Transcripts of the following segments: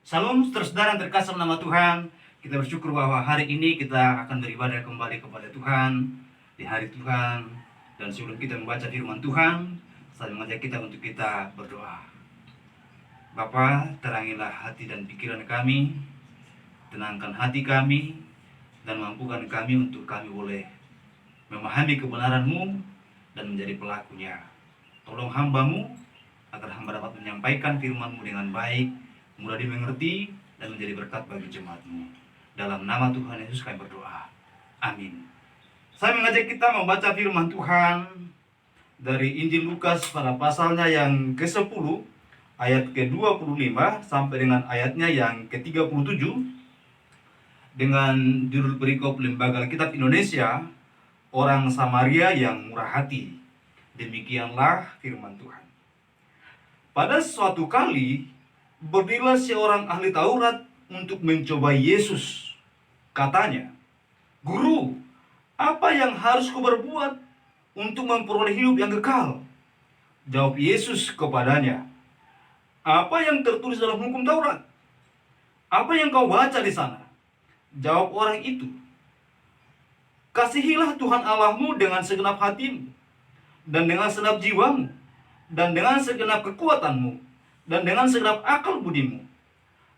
Salam saudara yang terkasih nama Tuhan. Kita bersyukur bahwa hari ini kita akan beribadah kembali kepada Tuhan di hari Tuhan. Dan sebelum kita membaca firman Tuhan, saya mengajak kita untuk kita berdoa. Bapa, terangilah hati dan pikiran kami, tenangkan hati kami, dan mampukan kami untuk kami boleh memahami kebenaran-Mu dan menjadi pelakunya. Tolong hamba-Mu agar hamba dapat menyampaikan firman-Mu dengan baik, mudah dimengerti, dan menjadi berkat bagi jemaat-Mu. Dalam nama Tuhan Yesus kami berdoa. Amin. Saya mengajak kita membaca firman Tuhan dari Injil Lukas pada pasalnya yang ke-10, ayat ke-25 sampai dengan ayatnya yang ke-37, dengan judul perikop Lembaga Alkitab Indonesia, Orang Samaria yang Murah Hati. Demikianlah firman Tuhan. Pada suatu kali, berdirilah seorang ahli Taurat untuk mencobai Yesus. Katanya, "Guru, apa yang harus kuberbuat untuk memperoleh hidup yang kekal?" Jawab Yesus kepadanya, "Apa yang tertulis dalam hukum Taurat? Apa yang kau baca di sana?" Jawab orang itu, "Kasihilah Tuhan Allahmu dengan segenap hatimu, dan dengan segenap jiwamu, dan dengan segenap kekuatanmu, dan dengan segenap akal budimu.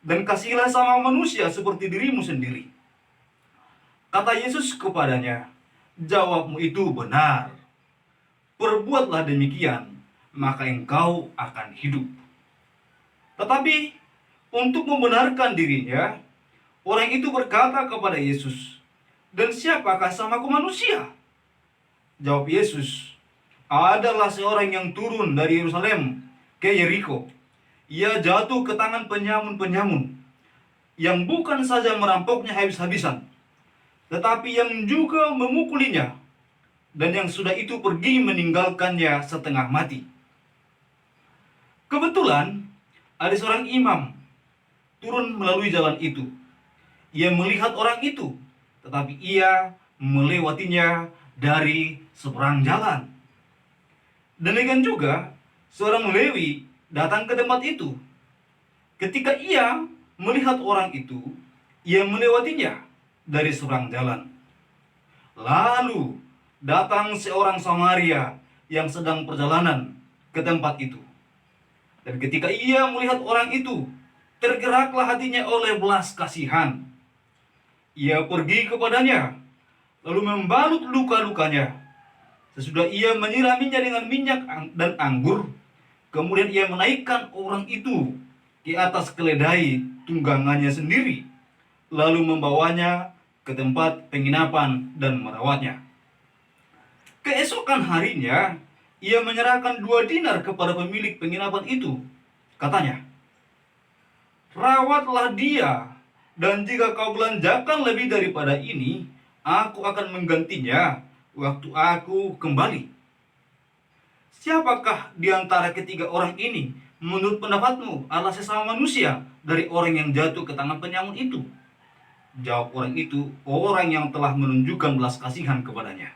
Dan kasihilah sama manusia seperti dirimu sendiri." Kata Yesus kepadanya, "Jawabmu itu benar. Perbuatlah demikian, maka engkau akan hidup." Tetapi untuk membenarkan dirinya, orang itu berkata kepada Yesus, "Dan siapakah samaku manusia?" Jawab Yesus, "Adalah seorang yang turun dari Yerusalem ke Yeriko. Ia jatuh ke tangan penyamun-penyamun, yang bukan saja merampoknya habis-habisan, tetapi yang juga memukulinya, dan yang sudah itu pergi meninggalkannya setengah mati. Kebetulan ada seorang imam turun melalui jalan itu. Ia melihat orang itu, tetapi ia melewatinya dari seberang jalan. Demikian juga seorang Lewi datang ke tempat itu. Ketika ia melihat orang itu, ia melewatinya dari seberang jalan. Lalu datang seorang Samaria yang sedang perjalanan ke tempat itu. Dan ketika ia melihat orang itu, tergeraklah hatinya oleh belas kasihan. Ia pergi kepadanya, lalu membalut luka-lukanya. Sesudah ia menyiraminya dengan minyak dan anggur, kemudian ia menaikkan orang itu ke atas keledai tunggangannya sendiri, lalu membawanya ke tempat penginapan dan merawatnya. Keesokan harinya, ia menyerahkan 2 dinar kepada pemilik penginapan itu. Katanya, "Rawatlah dia, dan jika kau belanjakan lebih daripada ini, aku akan menggantinya waktu aku kembali." Siapakah di antara ketiga orang ini menurut pendapatmu adalah sesama manusia dari orang yang jatuh ke tangan penyamun itu? Jawab orang itu, "Orang yang telah menunjukkan belas kasihan kepadanya."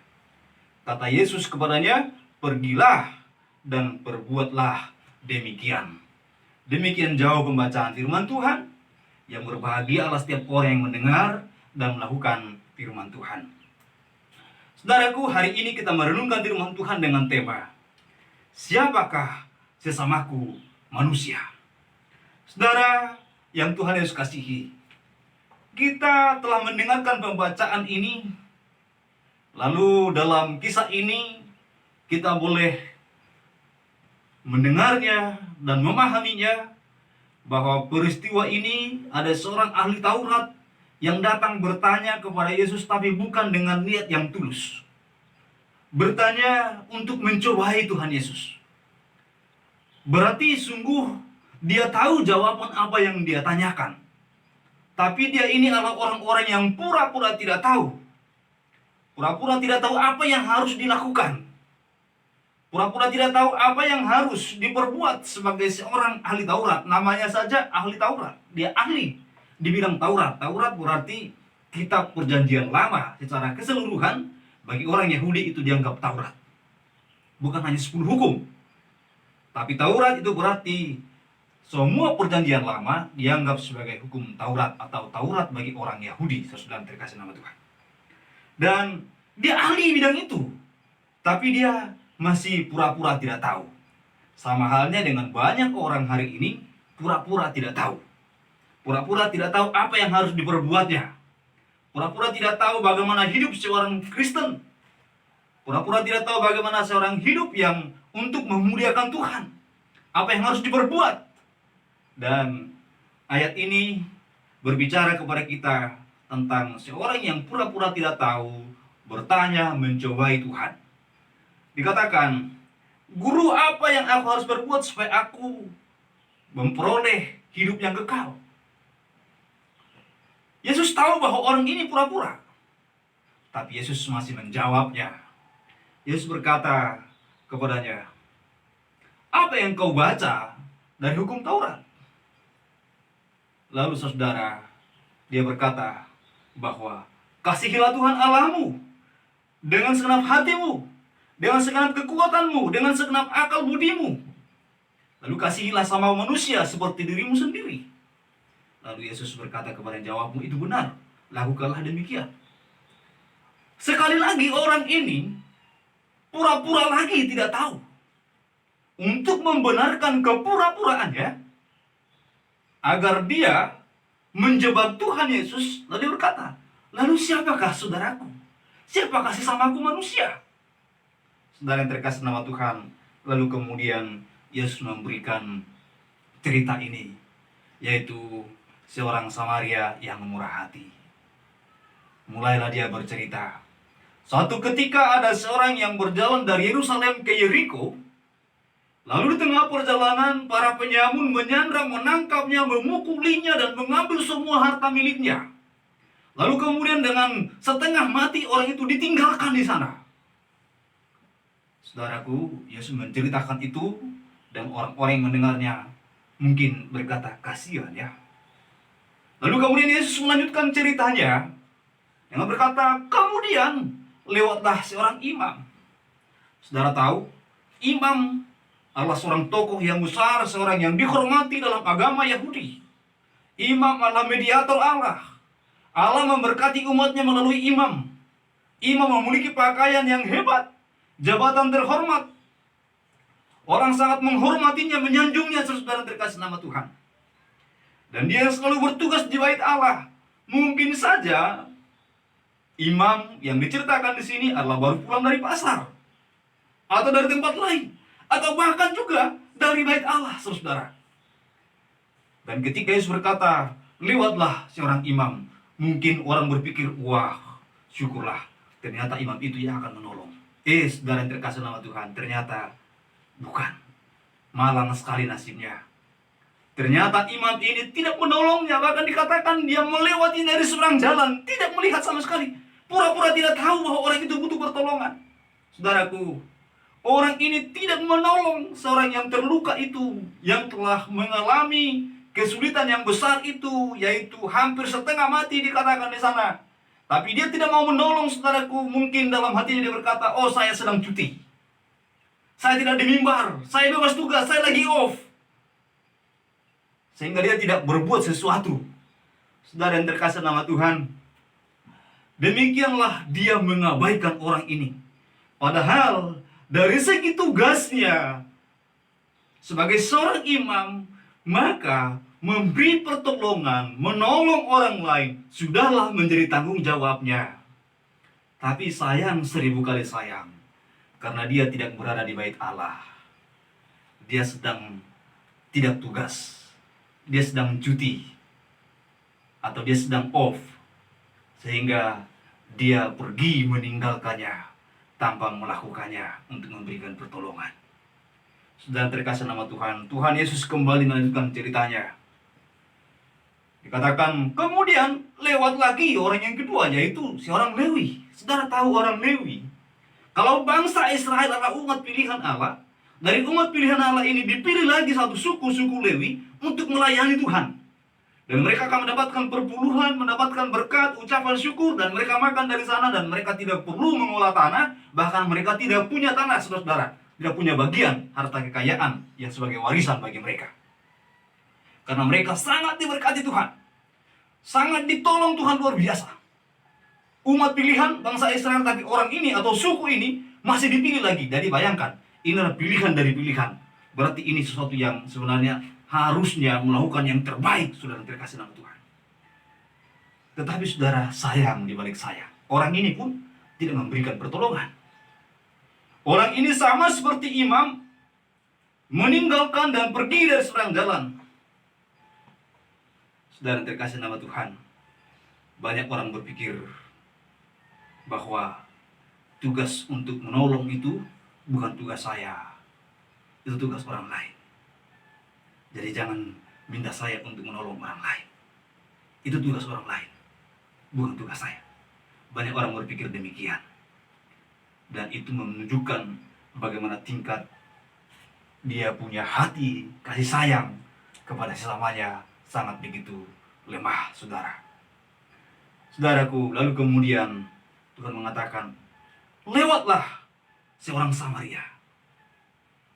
Kata Yesus kepadanya, "Pergilah dan perbuatlah demikian." Demikian jauh pembacaan firman Tuhan. Yang berbahagia adalah setiap orang yang mendengar dan melakukan firman Tuhan. Saudaraku, hari ini kita merenungkan firman Tuhan dengan tema, siapakah sesamaku manusia? Saudara yang Tuhan Yesus kasihi, kita telah mendengarkan pembacaan ini. Lalu dalam kisah ini kita boleh mendengarnya dan memahaminya, bahwa peristiwa ini ada seorang ahli Taurat yang datang bertanya kepada Yesus, tapi bukan dengan niat yang tulus. Bertanya untuk mencobai Tuhan Yesus. Berarti sungguh dia tahu jawaban apa yang dia tanyakan. Tapi dia ini adalah orang-orang yang pura-pura tidak tahu. Pura-pura tidak tahu apa yang harus dilakukan. Pura-pura tidak tahu apa yang harus diperbuat sebagai seorang ahli Taurat. Namanya saja ahli Taurat. Dia ahli di bidang Taurat. Taurat berarti kitab perjanjian lama secara keseluruhan. Bagi orang Yahudi itu dianggap Taurat. Bukan hanya 10 hukum. Tapi Taurat itu berarti Semua perjanjian lama dianggap sebagai hukum Taurat atau Taurat bagi orang Yahudi, saudara terkasih nama Tuhan. Dan dia ahli bidang itu, tapi dia masih pura-pura tidak tahu. Sama halnya dengan banyak orang hari ini, pura-pura tidak tahu. Pura-pura tidak tahu apa yang harus diperbuatnya. Pura-pura tidak tahu bagaimana hidup seorang Kristen. Pura-pura tidak tahu bagaimana seorang hidup yang untuk memuliakan Tuhan. Apa yang harus diperbuat. Dan ayat ini berbicara kepada kita tentang seorang yang pura-pura tidak tahu, bertanya, mencobai Tuhan. Dikatakan, guru, apa yang aku harus berbuat supaya aku memperoleh hidup yang kekal? Yesus tahu bahwa orang ini pura-pura. Tapi Yesus masih menjawabnya. Yesus berkata kepadanya, apa yang kau baca dari hukum Taurat? Lalu saudara, dia berkata bahwa kasihilah Tuhan Allahmu dengan segenap hatimu, dengan segenap kekuatanmu, dengan segenap akal budimu. Lalu kasihilah sama manusia seperti dirimu sendiri. Lalu Yesus berkata kepada yang jawabmu, itu benar, lakukanlah demikian. Sekali lagi orang ini pura-pura lagi tidak tahu. Untuk membenarkan kepura-puraannya, agar dia menjebak Tuhan Yesus, lalu berkata, lalu siapakah saudaraku? Siapakah sesamaku manusia? Saudara yang terkasih nama Tuhan, lalu kemudian Yesus memberikan cerita ini, yaitu seorang Samaria yang murah hati. Mulailah dia bercerita. Suatu ketika ada seorang yang berjalan dari Yerusalem ke Yeriko. Lalu di tengah perjalanan, para penyamun menyandra, menangkapnya, memukulinya, dan mengambil semua harta miliknya. Lalu kemudian dengan setengah mati orang itu ditinggalkan di sana. Saudaraku, Yesus menceritakan itu, dan orang-orang yang mendengarnya mungkin berkata, kasihan ya. Lalu kemudian Yesus melanjutkan ceritanya dengan berkata, kemudian lewatlah seorang imam. Saudara tahu, imam adalah seorang tokoh yang besar, seorang yang dihormati dalam agama Yahudi. Imam adalah mediator Allah. Allah memberkati umatnya melalui imam. Imam memiliki pakaian yang hebat, jabatan terhormat. Orang sangat menghormatinya, menyanjungnya, saudara terkasih nama Tuhan. Dan dia selalu bertugas di bait Allah. Mungkin saja imam yang diceritakan di sini adalah baru pulang dari pasar, atau dari tempat lain, atau bahkan juga dari bait Allah, saudara. Dan ketika Yesus berkata, lewatlah seorang imam, mungkin orang berpikir, wah, syukurlah, ternyata imam itu yang akan menolong. Saudara yang terkasih nama Tuhan, ternyata bukan. Malang sekali nasibnya. Ternyata imam ini tidak menolongnya, bahkan dikatakan dia melewati dari seberang jalan, tidak melihat sama sekali. Pura-pura tidak tahu bahwa orang itu butuh pertolongan. Saudaraku, orang ini tidak menolong seorang yang terluka itu, yang telah mengalami kesulitan yang besar itu, yaitu hampir setengah mati dikatakan di sana. Tapi dia tidak mau menolong, saudaraku. Mungkin dalam hatinya dia berkata, oh, saya sedang cuti, saya tidak di mimbar, saya bebas tugas, saya lagi off. Sehingga dia tidak berbuat sesuatu. Saudara yang terkasih nama Tuhan, demikianlah dia mengabaikan orang ini. Padahal dari segi tugasnya sebagai seorang imam, maka memberi pertolongan, menolong orang lain, sudahlah menjadi tanggung jawabnya. Tapi sayang, 1000 kali sayang, karena dia tidak berada di bait Allah. Dia sedang tidak tugas, dia sedang cuti, atau dia sedang off, sehingga dia pergi meninggalkannya tanpa melakukannya untuk memberikan pertolongan. Sudah terkasih nama Tuhan, Tuhan Yesus kembali melanjutkan ceritanya. Dikatakan, kemudian lewat lagi orang yang kedua, yaitu seorang Lewi. Saudara tahu orang Lewi? Kalau bangsa Israel adalah umat pilihan Allah, dari umat pilihan Allah ini dipilih lagi satu suku Lewi untuk melayani Tuhan. Dan mereka akan mendapatkan perpuluhan, mendapatkan berkat, ucapan syukur, dan mereka makan dari sana, dan mereka tidak perlu mengolah tanah, bahkan mereka tidak punya tanah, saudara-saudara. Tidak punya bagian harta kekayaan yang sebagai warisan bagi mereka. Karena mereka sangat diberkati Tuhan, sangat ditolong Tuhan luar biasa. Umat pilihan bangsa Israel, tapi orang ini atau suku ini masih dipilih lagi. Jadi bayangkan, ini adalah pilihan dari pilihan. Berarti ini sesuatu yang sebenarnya harusnya melakukan yang terbaik, saudara terkasih nama Tuhan. Tetapi saudara, sayang di balik sayang, orang ini pun tidak memberikan pertolongan. Orang ini sama seperti imam, meninggalkan dan pergi dari seberang jalan. Saudara terkasih nama Tuhan, banyak orang berpikir bahwa tugas untuk menolong itu bukan tugas saya, itu tugas orang lain. Jadi jangan minta saya untuk menolong orang lain, itu tugas orang lain, bukan tugas saya. Banyak orang berpikir demikian, dan itu menunjukkan bagaimana tingkat dia punya hati kasih sayang kepada sesamanya sangat begitu lemah, saudara. Saudaraku, lalu kemudian Tuhan mengatakan, lewatlah seorang Samaria.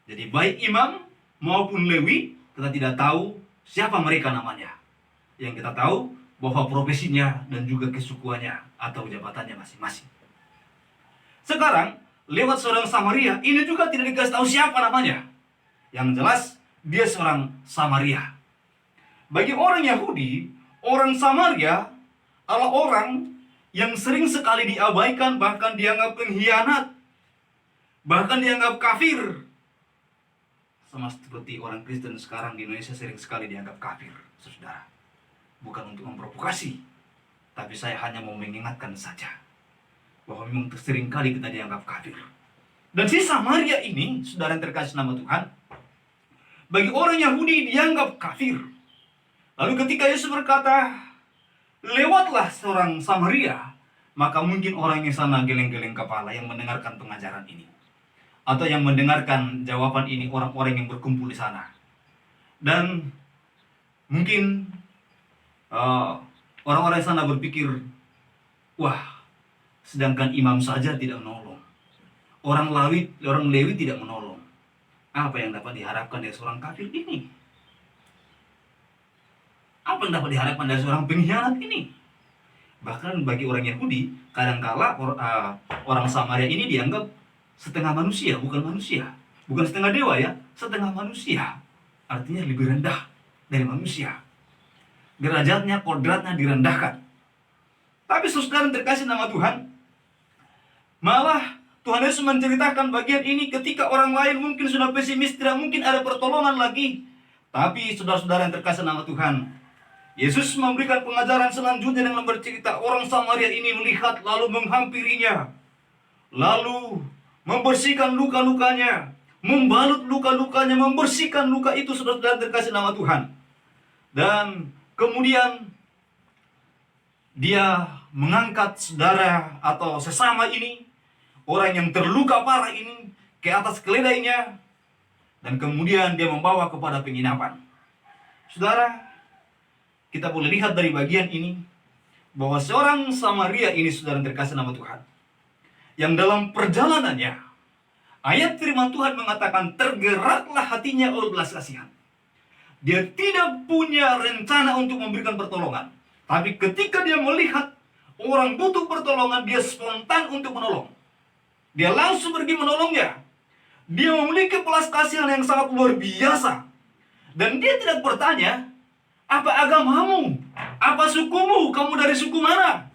Jadi baik imam maupun Lewi, kita tidak tahu siapa mereka namanya. Yang kita tahu bahwa profesinya dan juga kesukuannya atau jabatannya masing-masing. Sekarang lewat seorang Samaria, ini juga tidak dikasih tahu siapa namanya. Yang jelas dia seorang Samaria. Bagi orang Yahudi, orang Samaria adalah orang yang sering sekali diabaikan, bahkan dianggap pengkhianat, bahkan dianggap kafir. Sama seperti orang Kristen sekarang di Indonesia sering sekali dianggap kafir, saudara. Bukan untuk memprovokasi, tapi saya hanya mau mengingatkan saja bahwa memang sering kali kita dianggap kafir. Dan si Samaria ini, saudara yang terkasih nama Tuhan, bagi orang Yahudi dianggap kafir. Lalu ketika Yesus berkata, lewatlah seorang Samaria, maka mungkin orang yang sana geleng-geleng kepala yang mendengarkan pengajaran ini, atau yang mendengarkan jawaban ini orang-orang yang berkumpul di sana. Dan mungkin orang-orang sana berpikir, wah, sedangkan imam saja tidak menolong, orang Lewi tidak menolong, apa yang dapat diharapkan dari seorang kafir ini? Apa yang dapat diharapkan dari seorang pengkhianat ini? Bahkan bagi orang Yahudi, kadangkala orang Samaria ini dianggap setengah manusia, bukan manusia. Bukan setengah dewa ya, setengah manusia. Artinya lebih rendah dari manusia. Derajatnya, kodratnya direndahkan. Tapi saudara terkasih nama Tuhan, malah Tuhan Yesus menceritakan bagian ini ketika orang lain mungkin sudah pesimis, tidak mungkin ada pertolongan lagi. Tapi saudara-saudara yang terkasih nama Tuhan, Yesus memberikan pengajaran selanjutnya dengan bercerita, orang Samaria ini melihat lalu menghampirinya, lalu membersihkan luka-lukanya, membalut luka-lukanya, membersihkan luka itu, saudara-saudara terkasih nama Tuhan. Dan kemudian dia mengangkat saudara atau sesama ini, orang yang terluka parah ini, ke atas keledainya, dan kemudian dia membawa kepada penginapan. Saudara, kita boleh lihat dari bagian ini bahwa seorang Samaria ini, saudara terkasih nama Tuhan, yang dalam perjalanannya, ayat firman Tuhan mengatakan tergeraklah hatinya oleh belas kasihan. Dia tidak punya rencana untuk memberikan pertolongan, tapi ketika dia melihat orang butuh pertolongan, dia spontan untuk menolong. Dia langsung pergi menolongnya. Dia memiliki belas kasihan yang sangat luar biasa. Dan dia tidak bertanya, apa agamamu? Apa sukumu? Kamu dari suku mana?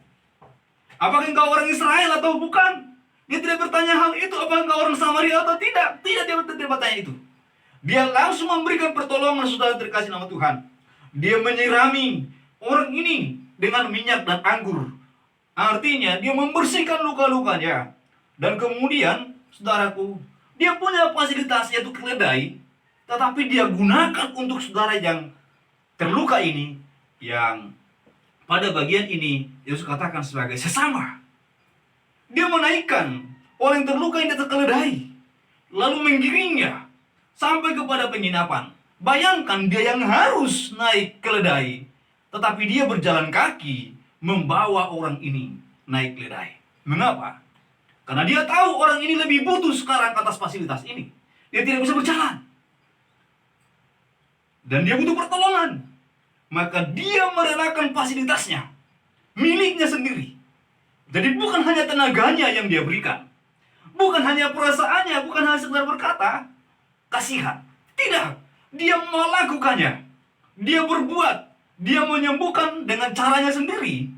Apakah engkau orang Israel atau bukan? Dia tidak bertanya hal itu. Apakah engkau orang Samaria atau tidak? Tidak, dia tidak bertanya itu. Dia langsung memberikan pertolongan, saudara terkasih nama Tuhan. Dia menyirami orang ini dengan minyak dan anggur. Artinya dia membersihkan luka-lukanya. Dan kemudian, saudaraku, dia punya fasilitas yaitu keledai, tetapi dia gunakan untuk saudara yang terluka ini, yang pada bagian ini Yesus katakan sebagai sesama. Dia menaikkan orang yang terluka ini ke keledai, lalu menggiringnya sampai kepada penginapan. Bayangkan dia yang harus naik keledai, tetapi dia berjalan kaki membawa orang ini naik keledai. Mengapa? Karena dia tahu orang ini lebih butuh sekarang atas fasilitas ini. Dia tidak bisa berjalan. dan dia butuh pertolongan, maka dia merelakan fasilitasnya, miliknya sendiri. Jadi bukan hanya tenaganya yang dia berikan, bukan hanya perasaannya, bukan hanya sekedar berkata kasihan. Tidak, dia melakukannya. Dia berbuat, dia menyembuhkan dengan caranya sendiri.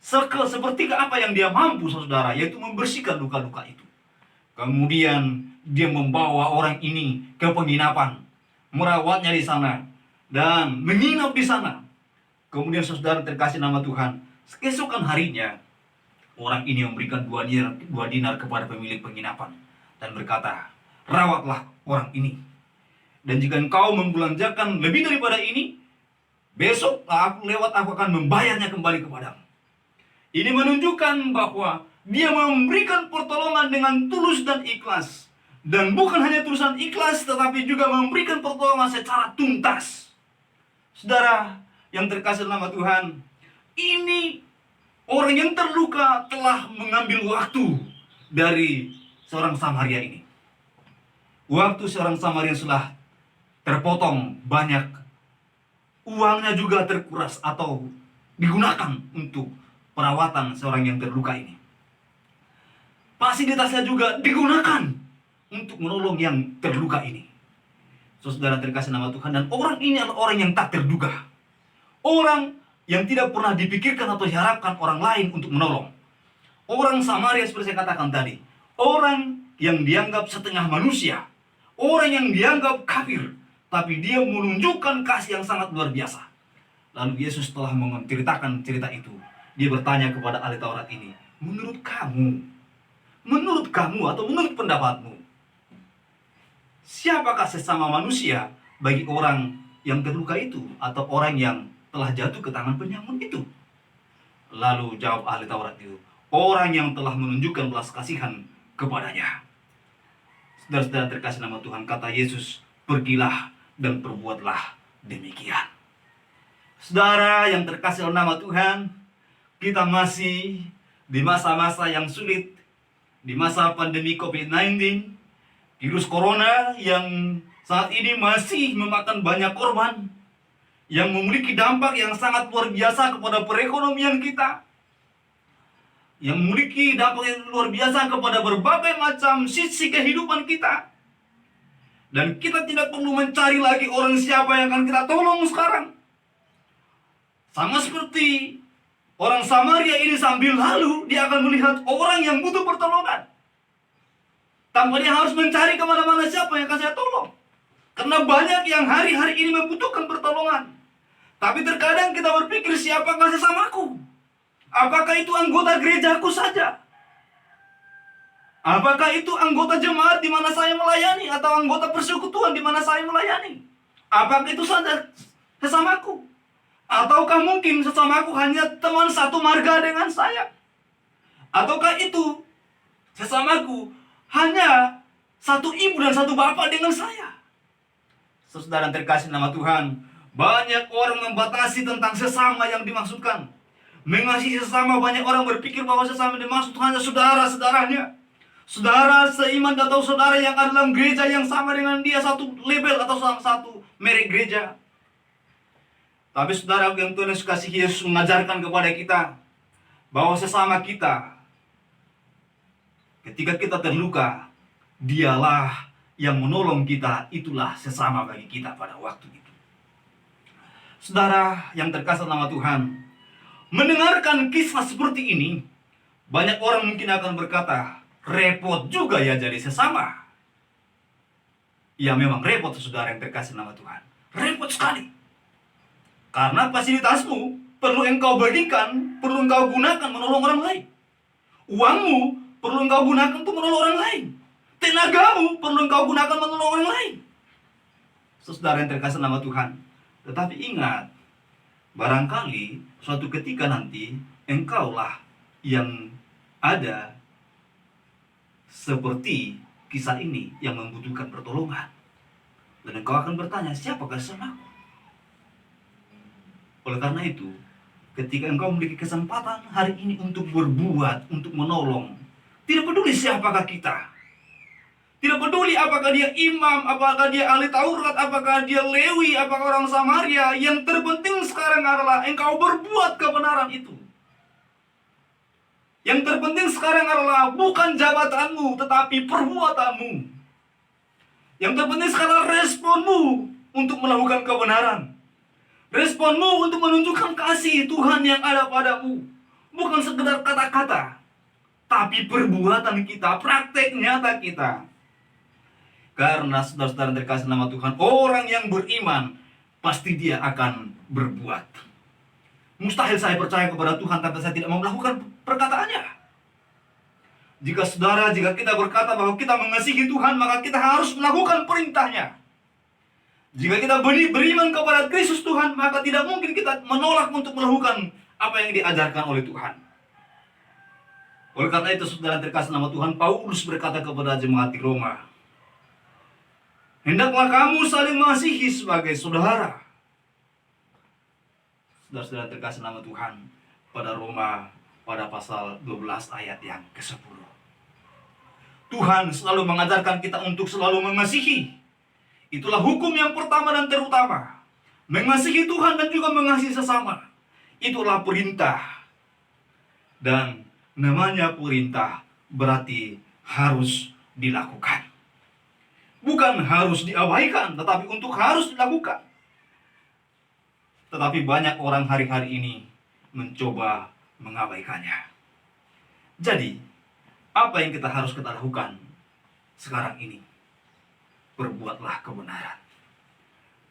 Seperti apa yang dia mampu, saudara, yaitu membersihkan luka-luka itu. Kemudian dia membawa orang ini ke penginapan, merawatnya di sana, dan menginap di sana. Kemudian saudara terkasih nama Tuhan, keesokan harinya orang ini memberikan 2 dinar kepada pemilik penginapan dan berkata, rawatlah orang ini. Dan jika engkau membelanjakan lebih daripada ini, besok aku akan membayarnya kembali kepadamu. Ini menunjukkan bahwa dia memberikan pertolongan dengan tulus dan ikhlas. Dan bukan hanya tulus dan ikhlas, tetapi juga memberikan pertolongan secara tuntas. Saudara yang terkasih nama Tuhan, ini orang yang terluka telah mengambil waktu dari seorang Samaria ini. Waktu seorang Samaria sudah terpotong banyak, uangnya juga terkuras atau digunakan untuk perawatan seorang yang terluka ini. Fasilitasnya juga digunakan untuk menolong yang terluka ini. Saudara terkasih nama Tuhan, dan orang ini adalah orang yang tak terduga. Orang yang tidak pernah dipikirkan atau diharapkan orang lain untuk menolong. Orang Samaria seperti saya katakan tadi, orang yang dianggap setengah manusia, orang yang dianggap kafir, tapi dia menunjukkan kasih yang sangat luar biasa. Lalu Yesus telah menceritakan cerita itu. Dia bertanya kepada ahli Taurat ini, menurut kamu atau menurut pendapatmu, siapakah sesama manusia bagi orang yang terluka itu atau orang yang telah jatuh ke tangan penyamun itu? Lalu jawab ahli Taurat itu, orang yang telah menunjukkan belas kasihan kepadanya. Saudara-saudara terkasih nama Tuhan, kata Yesus, pergilah dan perbuatlah demikian. Saudara yang terkasih nama Tuhan, kita masih di masa-masa yang sulit, di masa pandemi COVID-19, virus corona yang saat ini masih memakan banyak korban, yang memiliki dampak yang sangat luar biasa kepada perekonomian kita, yang memiliki dampak yang luar biasa kepada berbagai macam sisi kehidupan kita. Dan kita tidak perlu mencari lagi orang siapa yang akan kita tolong sekarang. Sama seperti orang Samaria ini, sambil lalu dia akan melihat orang yang butuh pertolongan, tanpa dia harus mencari kemana-mana siapa yang akan saya tolong. Karena banyak yang hari-hari ini membutuhkan pertolongan. Tapi terkadang kita berpikir, siapakah sesamaku? Apakah itu anggota gerejaku saja? Apakah itu anggota jemaat di mana saya melayani, atau anggota persekutuan di mana saya melayani? Apakah itu saja sesamaku? Ataukah mungkin sesamaku hanya teman satu marga dengan saya? Ataukah itu sesamaku hanya satu ibu dan satu bapak dengan saya? Saudara terkasih nama Tuhan, banyak orang membatasi tentang sesama yang dimaksudkan. Mengasihi sesama, banyak orang berpikir bahwa sesama dimaksud hanya saudara-saudaranya, saudara seiman atau saudara yang ada dalam gereja yang sama dengan dia, satu label atau satu merek gereja. Tapi saudara yang Tuhan Yesus kasih, Yesus mengajarkan kepada kita bahwa sesama kita, ketika kita terluka, dialah yang menolong kita, itulah sesama bagi kita pada waktu itu. Saudara yang terkasih nama Tuhan, mendengarkan kisah seperti ini, banyak orang mungkin akan berkata, repot juga ya jadi sesama. Ya memang repot, saudara yang terkasih nama Tuhan. Repot sekali. Karena fasilitasmu perlu engkau bagikan, perlu engkau gunakan menolong orang lain. Uangmu perlu engkau gunakan untuk menolong orang lain. Tenagamu perlu engkau gunakan menolong orang lain. Saudara yang terkasih nama Tuhan. Tetapi ingat, barangkali suatu ketika nanti engkaulah yang ada seperti kisah ini yang membutuhkan pertolongan. Dan engkau akan bertanya, siapakah sesamaku? Oleh karena itu, ketika engkau memiliki kesempatan hari ini untuk berbuat, untuk menolong, tidak peduli siapakah kita, Tidak peduli apakah dia imam, apakah dia ahli Taurat, apakah dia Lewi, apakah orang Samaria. Yang terpenting sekarang adalah engkau berbuat kebenaran itu. Yang terpenting sekarang adalah bukan jabatanmu, tetapi perbuatanmu. Yang terpenting sekarang responmu untuk melakukan kebenaran. Responmu untuk menunjukkan kasih Tuhan yang ada padamu. Bukan sekedar kata-kata, tapi perbuatan kita, praktek nyata kita. Karena saudara-saudara terkasih nama Tuhan, orang yang beriman pasti dia akan berbuat. Mustahil saya percaya kepada Tuhan tapi saya tidak mau melakukan perkataannya. Jika kita berkata bahwa kita mengasihi Tuhan, maka kita harus melakukan perintahnya. Jika kita beriman kepada Kristus Tuhan, maka tidak mungkin kita menolak untuk melakukan apa yang diajarkan oleh Tuhan. Oleh karena itu, saudara terkasih nama Tuhan, Paulus berkata kepada jemaat di Roma, hendaklah kamu saling mengasihi sebagai saudara. Saudara-saudara terkasih nama Tuhan, pada Roma pada pasal 12 ayat yang ke-10. Tuhan selalu mengajarkan kita untuk selalu mengasihi. Itulah hukum yang pertama dan terutama. Mengasihi Tuhan dan juga mengasihi sesama. Itulah perintah. Dan namanya perintah berarti harus dilakukan. Bukan harus diabaikan, tetapi untuk harus dilakukan. Tetapi banyak orang hari-hari ini mencoba mengabaikannya. Jadi, apa yang kita harus lakukan sekarang ini? Berbuatlah kebenaran.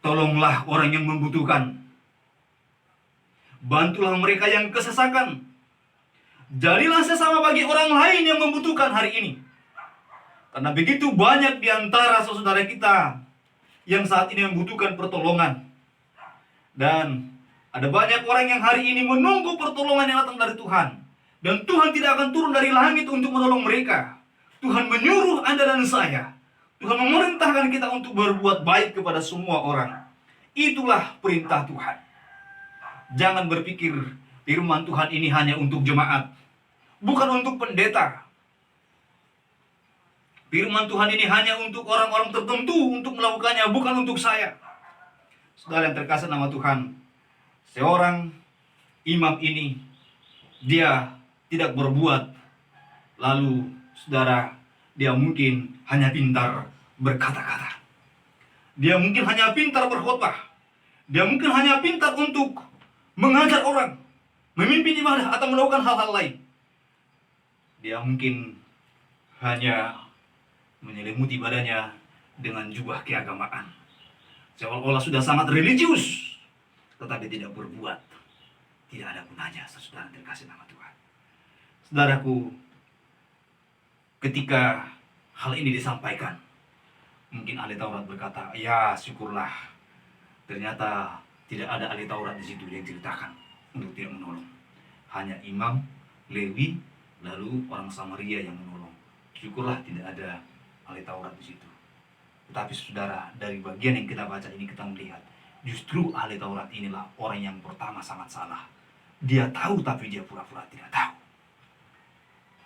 Tolonglah orang yang membutuhkan. Bantulah mereka yang kesesakan. Jadilah sesama bagi orang lain yang membutuhkan hari ini. Karena begitu banyak di antara saudara kita yang saat ini membutuhkan pertolongan. Dan ada banyak orang yang hari ini menunggu pertolongan yang datang dari Tuhan. Dan Tuhan tidak akan turun dari langit untuk menolong mereka. Tuhan menyuruh Anda dan saya. Tuhan memerintahkan kita untuk berbuat baik kepada semua orang. Itulah perintah Tuhan. Jangan berpikir firman Tuhan ini hanya untuk jemaat. Bukan untuk pendeta. Firman Tuhan ini hanya untuk orang-orang tertentu untuk melakukannya, bukan untuk saya. Saudara yang terkasih nama Tuhan, seorang imam ini, dia tidak berbuat, lalu saudara, dia mungkin hanya pintar berkata-kata. Dia mungkin hanya pintar berkhotbah. Dia mungkin hanya pintar untuk mengajar orang, memimpin ibadah atau melakukan hal-hal lain. Dia mungkin hanya menyelimuti badannya dengan jubah keagamaan. Seolah-olah sudah sangat religius, tetapi tidak berbuat. Tidak ada gunanya, saudara terkasih nama Tuhan. Saudaraku, ketika hal ini disampaikan, mungkin ahli Taurat berkata, ya syukurlah, ternyata tidak ada ahli Taurat di situ yang ceritakan untuk tidak menolong. Hanya imam, Lewi, lalu orang Samaria yang menolong. Syukurlah tidak ada ahli Taurat di situ. Tetapi saudara, dari bagian yang kita baca ini kita melihat, justru ahli Taurat inilah orang yang pertama sangat salah. Dia tahu tapi dia pura-pura tidak tahu.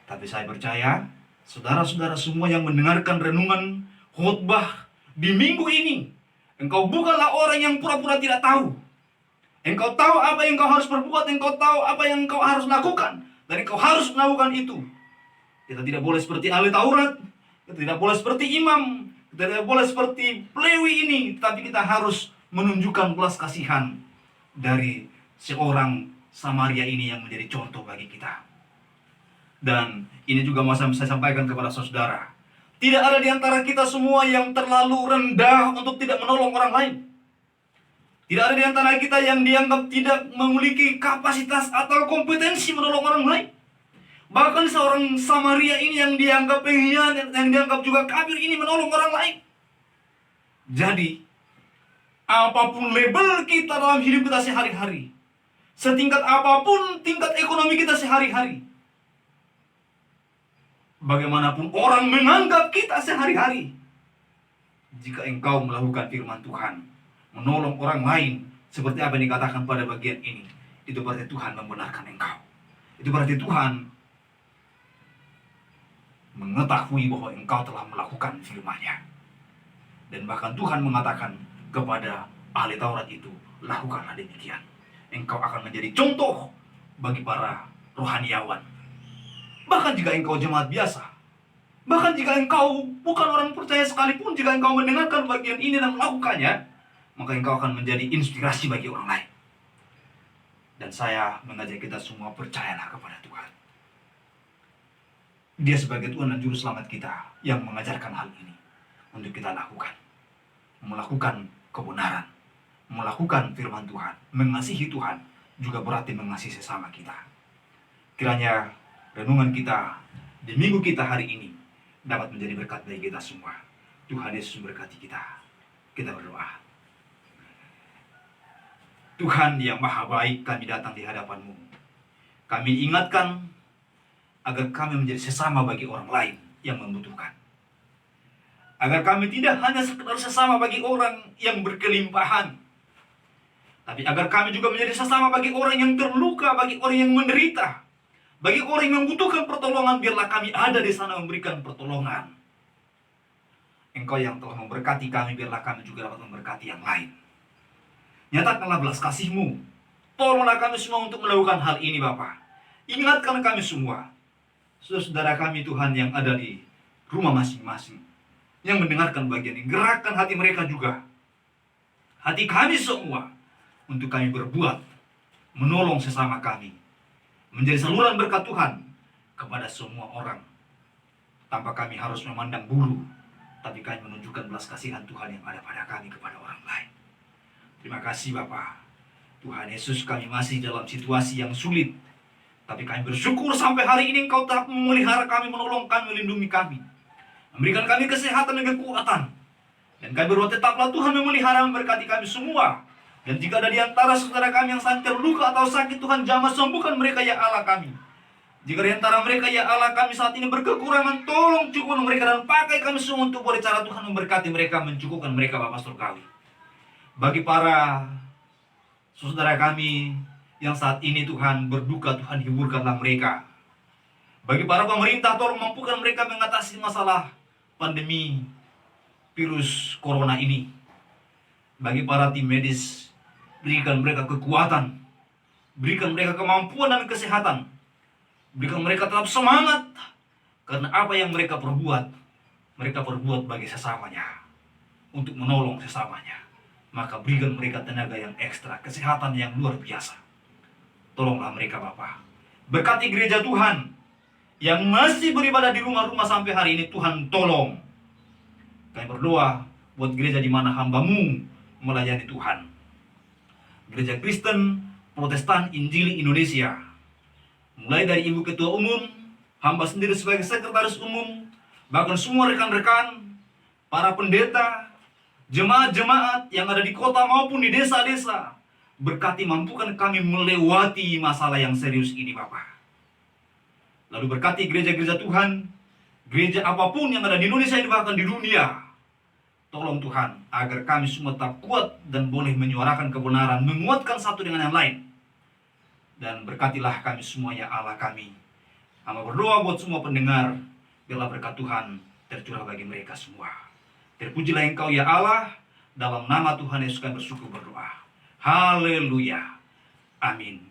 Tapi saya percaya, saudara-saudara semua yang mendengarkan renungan khotbah di minggu ini, engkau bukanlah orang yang pura-pura tidak tahu. Engkau tahu apa yang engkau harus berbuat, engkau tahu apa yang engkau harus lakukan, dan engkau harus melakukan itu. Kita tidak boleh seperti ahli Taurat, kita tidak boleh seperti imam, kita tidak boleh seperti Lewi ini, tapi kita harus menunjukkan belas kasihan dari seorang Samaria ini yang menjadi contoh bagi kita. Dan ini juga mau saya sampaikan kepada saudara. Tidak ada di antara kita semua yang terlalu rendah untuk tidak menolong orang lain. Tidak ada di antara kita yang dianggap tidak memiliki kapasitas atau kompetensi menolong orang lain. Bahkan seorang Samaria ini yang dianggap pengkhianat, yang dianggap juga kafir ini menolong orang lain. Jadi, apapun label kita dalam hidup kita sehari-hari, setingkat apapun tingkat ekonomi kita sehari-hari, bagaimanapun orang menganggap kita sehari-hari, jika engkau melakukan firman Tuhan, menolong orang lain, seperti apa yang dikatakan pada bagian ini, itu berarti Tuhan membenarkan engkau. Itu berarti Tuhan mengetahui bahwa engkau telah melakukan firman-Nya. Dan bahkan Tuhan mengatakan kepada ahli Taurat itu, lakukanlah demikian. Engkau akan menjadi contoh bagi para rohaniawan. Bahkan jika engkau jemaat biasa, bahkan jika engkau bukan orang percaya sekalipun, jika engkau mendengarkan bagian ini dan melakukannya, maka engkau akan menjadi inspirasi bagi orang lain. Dan saya mengajak kita semua, percayalah kepada Tuhan. Dia sebagai Tuhan dan Juru Selamat kita yang mengajarkan hal ini untuk kita lakukan. Melakukan kebenaran, melakukan firman Tuhan, mengasihi Tuhan, juga berarti mengasihi sesama kita. Kiranya renungan kita di minggu kita hari ini dapat menjadi berkat bagi kita semua. Tuhan Yesus memberkati kita. Kita berdoa. Tuhan yang maha baik, kami datang di hadapan-Mu. Kami ingatkan agar kami menjadi sesama bagi orang lain yang membutuhkan. Agar kami tidak hanya sekedar sesama bagi orang yang berkelimpahan, tapi agar kami juga menjadi sesama bagi orang yang terluka, bagi orang yang menderita, bagi orang yang membutuhkan pertolongan. Biarlah kami ada di sana memberikan pertolongan. Engkau yang telah memberkati kami, biarlah kami juga dapat memberkati yang lain. Nyatakanlah belas kasih-Mu. Tolonglah kami semua untuk melakukan hal ini, Bapa. Ingatkan kami semua, saudara kami Tuhan yang ada di rumah masing-masing, yang mendengarkan bagian ini. Gerakkan hati mereka juga, hati kami semua, untuk kami berbuat, menolong sesama kami, menjadi saluran berkat Tuhan kepada semua orang. Tanpa kami harus memandang bulu, tapi kami menunjukkan belas kasihan Tuhan yang ada pada kami kepada orang lain. Terima kasih Bapa. Tuhan Yesus, kami masih dalam situasi yang sulit, tapi kami bersyukur sampai hari ini Engkau tetap memelihara kami, menolong kami, melindungi kami, memberikan kami kesehatan dan kekuatan. Dan kami berdoa, tetaplah Tuhan memelihara, memberkati kami semua. Dan jika ada di antara saudara kami yang sangat terluka atau sakit, Tuhan jamah sembuhkan mereka ya Allah kami. Jika di antara mereka ya Allah kami saat ini berkekurangan, tolong cukupkan mereka dan pakai kami semua untuk boleh cara Tuhan memberkati mereka, mencukupkan mereka Bapa Surgawi. Bagi para saudara kami yang saat ini Tuhan berduka, Tuhan hiburkanlah mereka. Bagi para pemerintah, tolong mampukan mereka mengatasi masalah pandemi virus corona ini. Bagi para tim medis, berikan mereka kekuatan, berikan mereka kemampuan dan kesehatan, berikan mereka tetap semangat, karena apa yang mereka perbuat bagi sesamanya, untuk menolong sesamanya. Maka berikan mereka tenaga yang ekstra, kesehatan yang luar biasa. Tolonglah mereka Bapa. Berkati gereja Tuhan yang masih beribadah di rumah-rumah sampai hari ini, Tuhan tolong. Kami berdoa buat gereja di mana hamba-Mu melayani Tuhan. Gereja Kristen Protestan Injili Indonesia, mulai dari Ibu Ketua Umum, hamba sendiri sebagai Sekretaris Umum, bahkan semua rekan-rekan, para pendeta, jemaat-jemaat yang ada di kota maupun di desa-desa. Berkati, mampukan kami melewati masalah yang serius ini Bapa. Lalu berkati gereja-gereja Tuhan, gereja apapun yang ada di Indonesia ini, bahkan di dunia. Tolong Tuhan, agar kami semua tetap kuat dan boleh menyuarakan kebenaran, menguatkan satu dengan yang lain. Dan berkatilah kami semua ya Allah kami. Hamba berdoa buat semua pendengar, biarlah berkat Tuhan tercurah bagi mereka semua. Terpujilah Engkau ya Allah, dalam nama Tuhan Yesus kami bersyukur berdoa. Haleluya. Amin.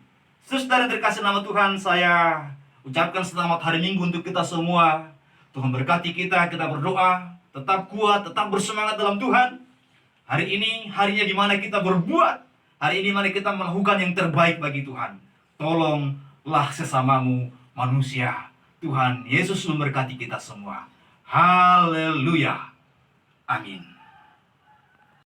Saudara terkasih nama Tuhan, saya ucapkan selamat hari Minggu untuk kita semua. Tuhan berkati kita, kita berdoa, tetap kuat, tetap bersemangat dalam Tuhan. Hari ini harinya di mana kita berbuat, hari ini mana kita melakukan yang terbaik bagi Tuhan. Tolonglah sesamamu manusia. Tuhan Yesus memberkati kita semua. Haleluya. Amin.